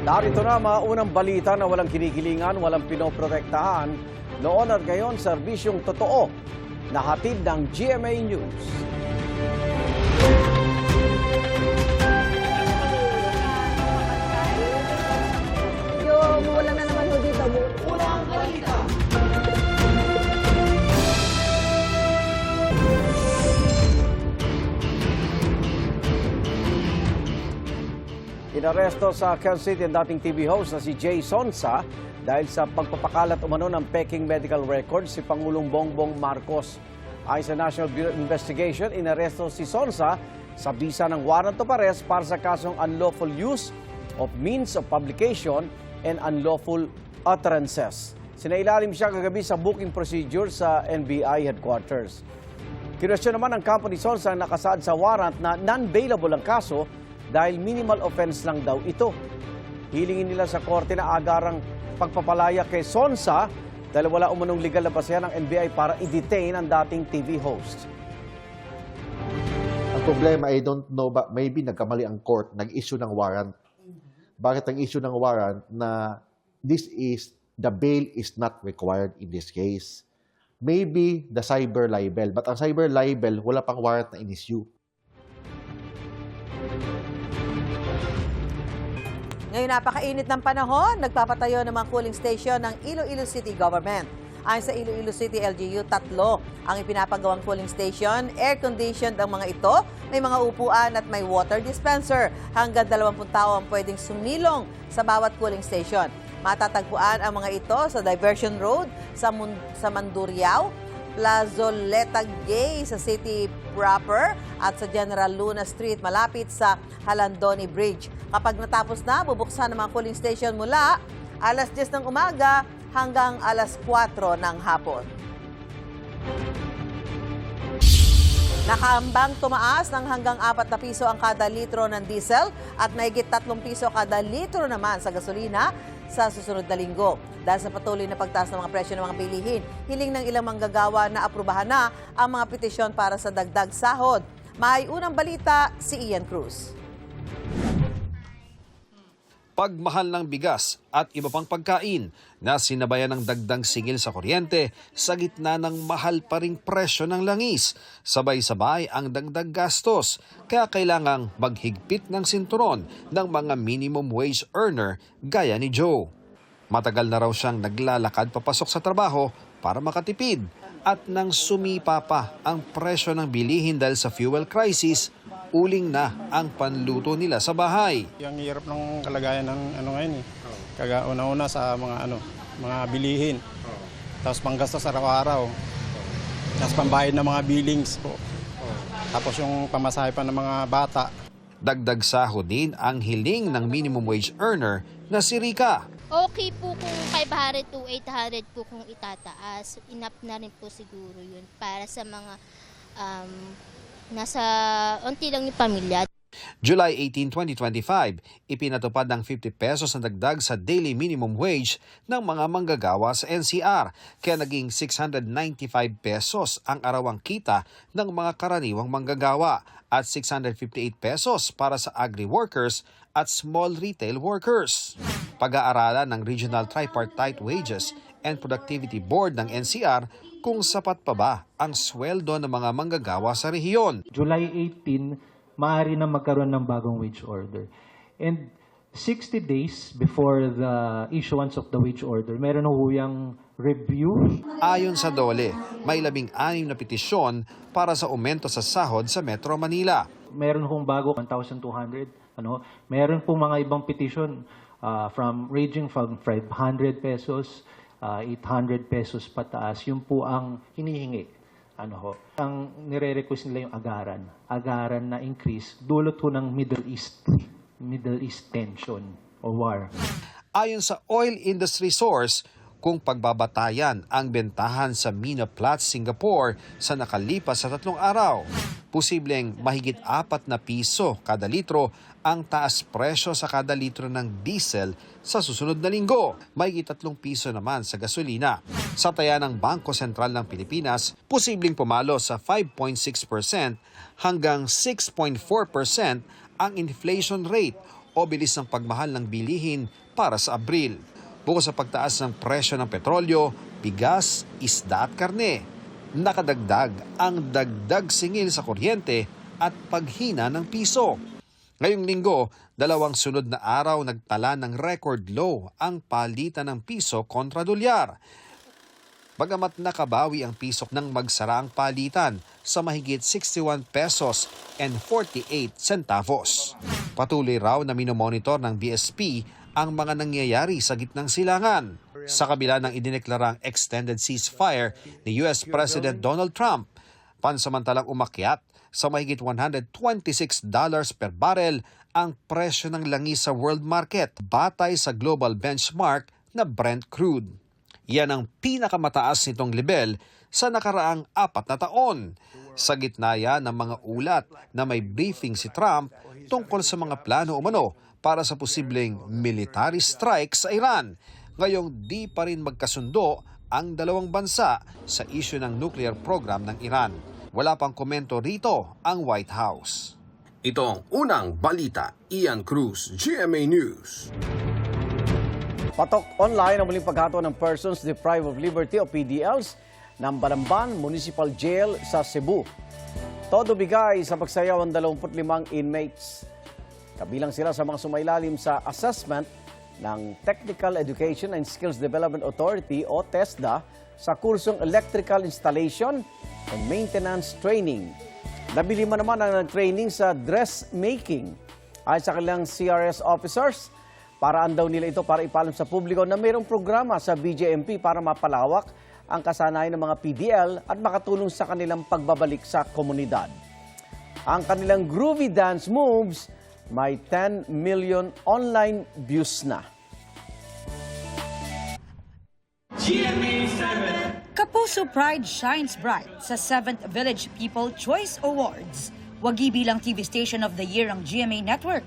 Narito na mga unang balita na walang kinikilingan, walang pinoprotektahan. Noon at ngayon, serbisyong totoo na hatid ng GMA News. Yung wala na naman ho dito. Unang balita! Inaresto sa Quezon City ang dating TV host na si Jay Sonsa dahil sa pagpapakalat umano ng peking medical records si Pangulong Bongbong Marcos. Ayon sa National Bureau of Investigation, inaresto si Sonsa sa bisa ng warrant of arrest para sa kasong unlawful use of means of publication and unlawful utterances. Sinailalim siya kagabi sa booking procedure sa NBI headquarters. Kinwestiyon naman ng kampo ni Sonsa ang nakasaad sa warrant na non-bailable ang kaso dahil minimal offense lang daw ito. Hilingin nila sa korte na agarang pagpapalaya kay Sonsa dahil wala umunong legal na basehan ng NBI para i-detain ang dating TV host. Ang problema, I don't know, but maybe nagkamali ang court, nag-issue ng warrant. Bakit nag-issue ng warrant na the bail is not required in this case? Maybe the cyber libel, but ang cyber libel, wala pang warrant na in-issue. Ngayon napakainit ng panahon, nagpapatayo ng mga cooling station ng Iloilo City Government. Ayon sa Iloilo City LGU, 3 ang ipinapagawang cooling station. Air-conditioned ang mga ito, may mga upuan at may water dispenser. Hanggang 20 tao ang pwedeng sumilong sa bawat cooling station. Matatagpuan ang mga ito sa Diversion Road, sa Mandurriao, Plazoleta Gay sa City proper at sa General Luna Street malapit sa Halandoni Bridge. Kapag natapos na, bubuksan ang mga cooling station mula alas 10 ng umaga hanggang alas 4 ng hapon. Nakaambang tumaas ng hanggang 4 na piso ang kada litro ng diesel at mahigit 3 piso kada litro naman sa gasolina sa susunod na linggo. Dahil sa patuloy na pagtaas ng mga presyo ng mga bilihin, hiling ng ilang manggagawa na aprubahan na ang mga petisyon para sa dagdag sahod. May unang balita si Ian Cruz. Pagmahal ng bigas at iba pang pagkain na sinabayan ng dagdag singil sa kuryente sa gitna ng mahal pa ring presyo ng langis. Sabay-sabay ang dagdag gastos, kaya kailangang maghigpit ng sinturon ng mga minimum wage earner gaya ni Joe. Matagal na raw siyang naglalakad papasok sa trabaho para makatipid at nang sumipa pa ang presyo ng bilihin dahil sa fuel crisis, uling na ang panluto nila sa bahay. Yung hirap ng kalagayan ng ngayon eh. Una-una sa mga bilihin. Tapos panggastos araw-araw. Tapos pambayad ng mga billings po. Tapos yung pamasahe pa ng mga bata. Dagdag sahod din ang hiling ng minimum wage earner na si Rica. Okay po kung 500 to 800 po kung itataas. Enough na rin po siguro yun para sa mga nasa unti lang yung pamilya. July 18, 2025, ipinatupad ng 50 pesos na dagdag sa daily minimum wage ng mga manggagawa sa NCR, kaya naging 695 pesos ang arawang kita ng mga karaniwang manggagawa at 658 pesos para sa agri-workers at small retail workers. Pag-aaralan ng Regional Tripartite Wages and Productivity Board ng NCR kung sapat pa ba ang sweldo ng mga manggagawa sa rehiyon. July 18, maaari na magkaroon ng bagong wage order. And 60 days before the issuance of the wage order, meron ho yung review. Ayon sa DOLE, may 16 na petisyon para sa aumento sa sahod sa Metro Manila. Meron hong bago 1,200. Meron po mga ibang petition ranging from 500 pesos, 800 pesos pataas. Yun po ang hinihingi. Ang nire-request nila yung agaran na increase, dulot ho ng Middle East tension o war. Ayon sa oil industry source, kung pagbabatayan ang bentahan sa Mina Platts, Singapore sa nakalipas sa 3 araw, posibleng mahigit 4 na piso kada litro ang taas presyo sa kada litro ng diesel sa susunod na linggo. Mahigit 3 piso naman sa gasolina. Sa taya ng Bangko Sentral ng Pilipinas, posibleng pumalo sa 5.6% hanggang 6.4% ang inflation rate o bilis ng pagmahal ng bilihin para sa Abril. Bukod sa pagtaas ng presyo ng petrolyo, bigas, isda at karne, nakadagdag ang dagdag singil sa kuryente at paghina ng piso. Ngayong linggo, 2 sunod na araw nagtala ng record low ang palitan ng piso kontra dolyar. Bagamat nakabawi ang piso nang magsara ang palitan sa mahigit 61 pesos and 48 centavos. Patuloy raw na minomonitor ng BSP ang mga nangyayari sa gitnang silangan. Sa kabila ng idineklarang extended ceasefire ni US President Donald Trump, pansamantalang umakyat sa mahigit $126 per barrel ang presyo ng langis sa world market batay sa global benchmark na Brent crude. Yan ang pinakamataas nitong level sa nakaraang 4 na taon. Sa gitna yan ng mga ulat na may briefing si Trump tungkol sa mga plano umano para sa posibleng military strike sa Iran. Ngayong di pa rin magkasundo ang dalawang bansa sa isyu ng nuclear program ng Iran. Wala pang komento rito ang White House. Ito ang unang balita. Ian Cruz, GMA News. Patok online ang muling paghato ng Persons Deprived of Liberty o PDLs ng Balamban Municipal Jail sa Cebu. Todo bigay sa pagsayaw ang 25 inmates. Kabilang sila sa mga sumailalim sa assessment ng Technical Education and Skills Development Authority o TESDA sa kursong Electrical Installation and Maintenance Training. Nabili man naman ang training sa dressmaking ay sa kanilang CRS officers. Paraan daw nila ito para ipaalam sa publiko na mayroong programa sa BJMP para mapalawak ang kasanayan ng mga PDL at makatulong sa kanilang pagbabalik sa komunidad. Ang kanilang groovy dance moves may 10 million online views na. Kapuso Pride shines bright sa 7th Village People Choice Awards. Wagi bilang TV Station of the Year ang GMA Network.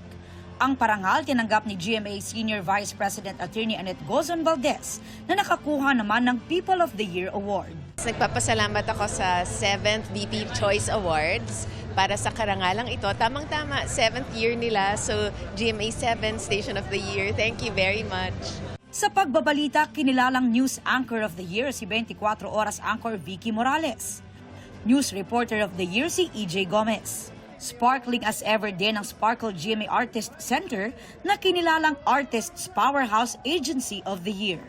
Ang parangal tinanggap ni GMA Senior Vice President Attorney Annette Gozon Valdez na nakakuha naman ng People of the Year Award. Nagpapasalamat ako sa 7th VP Choice Awards para sa karangalang ito. Tamang-tama, 7th year nila. So GMA 7 Station of the Year. Thank you very much. Sa pagbabalita, kinilalang News Anchor of the Year si 24 Oras Anchor Vicky Morales. News Reporter of the Year si EJ Gomez. Sparkling as ever din ang Sparkle GMA Artist Center na kinilalang Artists Powerhouse Agency of the Year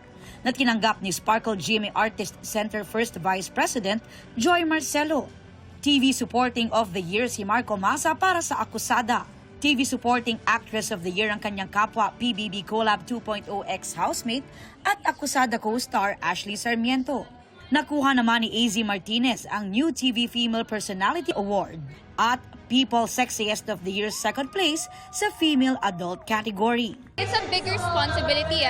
na tinanggap ni Sparkle GMA Artist Center First Vice President Joy Marcelo. TV Supporting of the Year si Marco Masa para sa Akusada. TV Supporting Actress of the Year ang kanyang kapwa PBB Collab 2.0 ex-housemate at Akusada co-star Ashley Sarmiento. Nakuha naman ni AZ Martinez ang New TV Female Personality Award at People Sexiest of the Year second place sa female adult category. It's a big responsibility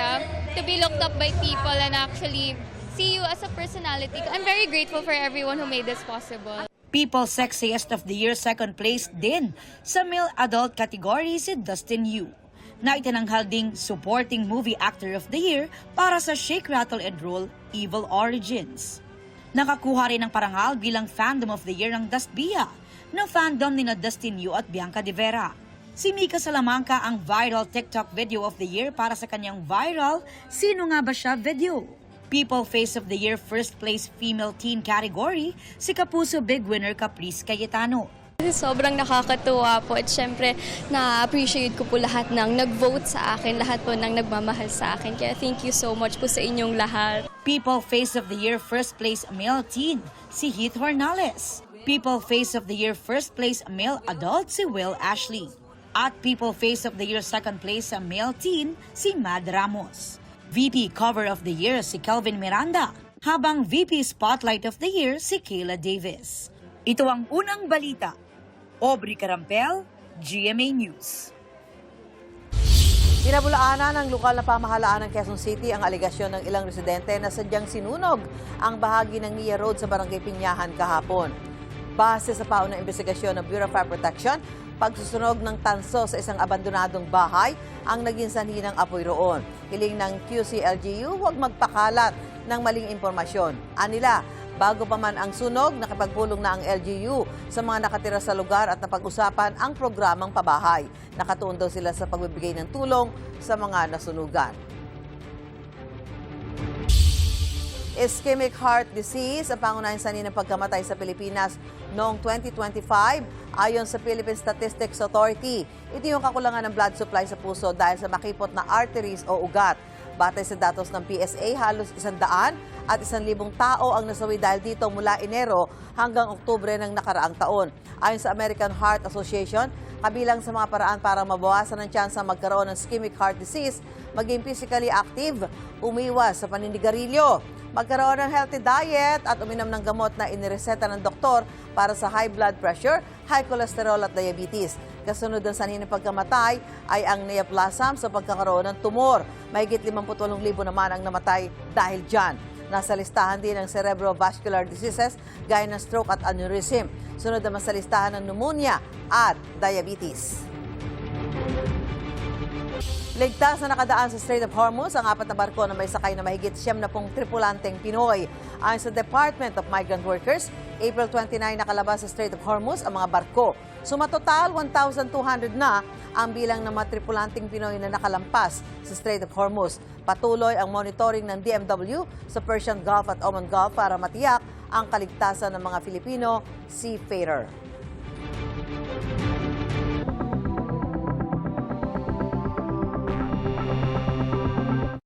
to be looked up by people and actually see you as a personality. I'm very grateful for everyone who made this possible. People Sexiest of the Year second place din sa male adult category si Dustin Yu, na itinanghal ding Supporting Movie Actor of the Year para sa Shake, Rattle and Roll Evil Origins. Nakakuha rin ng parangal bilang Fandom of the Year ng Dustbia ng fandom ni Dustin Yu at Bianca De Vera. Si Mika Salamanca ang Viral TikTok Video of the Year para sa kanyang viral Sino Nga Ba Siya video. People Face of the Year first place female teen category si Kapuso Big Winner Caprice Cayetano. Sobrang nakakatuwa po at syempre na-appreciate ko po lahat ng nag-vote sa akin, lahat po ng nagmamahal sa akin. Kaya thank you so much po sa inyong lahat. People Face of the Year first place male teen si Heath Hornales. People Face of the Year first place male adult si Will Ashley. At People Face of the Year second place sa male teen si Mad Ramos. VP Cover of the Year si Kelvin Miranda, habang VP Spotlight of the Year si Kayla Davis. Ito ang unang balita. Aubrey Carampel, GMA News. Pinabulaanan ng lokal na pamahalaan ng Quezon City ang aligasyon ng ilang residente na sadyang sinunog ang bahagi ng Nia Road sa Barangay Pinyahan kahapon. Base sa paunang investigasyon ng Bureau of Fire Protection, pagsusunog ng tanso sa isang abandonadong bahay ang naging sanhi ng apoy roon. Hiling ng QCLGU, huwag magpakalat ng maling impormasyon. Anila, Bago pa man ang sunog, nakipagpulong na ang LGU sa mga nakatira sa lugar at napag-usapan ang programang pabahay. Nakatuon daw sila sa pagbibigay ng tulong sa mga nasunugan. Ischemic heart disease ang pangunahing sanhi ng pagkamatay sa Pilipinas noong 2025 ayon sa Philippine Statistics Authority. Ito yung kakulangan ng blood supply sa puso dahil sa makipot na arteries o ugat. Batay sa datos ng PSA, halos 100 at 1,000 tao ang nasawi dahil dito mula Enero hanggang Oktubre ng nakaraang taon. Ayon sa American Heart Association, kabilang sa mga paraan para mabawasan ang tsansa magkaroon ng ischemic heart disease, maging physically active, umiwas sa paninigarilyo, magkaroon ng healthy diet at uminom ng gamot na inireseta ng doktor para sa high blood pressure, high cholesterol at diabetes. Kasunod ng sanhi ng pagkamatay ay ang neoplasm sa pagkakaroon ng tumor. Mahigit 58,000 naman ang namatay dahil dyan. Nasa listahan din ang cerebrovascular diseases gaya ng stroke at aneurysm. Sunod naman sa listahan ng pneumonia at diabetes. Ligtas na nakadaan sa Strait of Hormuz ang 4 na barko na may sakay na mahigit 70 tripulanteng Pinoy. Ayon sa Department of Migrant Workers, April 29 nakalabas sa Strait of Hormuz ang mga barko. Sumatotal, 1,200 na ang bilang ng mga tripulanteng Pinoy na nakalampas sa Strait of Hormuz. Patuloy ang monitoring ng DMW sa Persian Gulf at Oman Gulf para matiyak ang kaligtasan ng mga Filipino seafarer.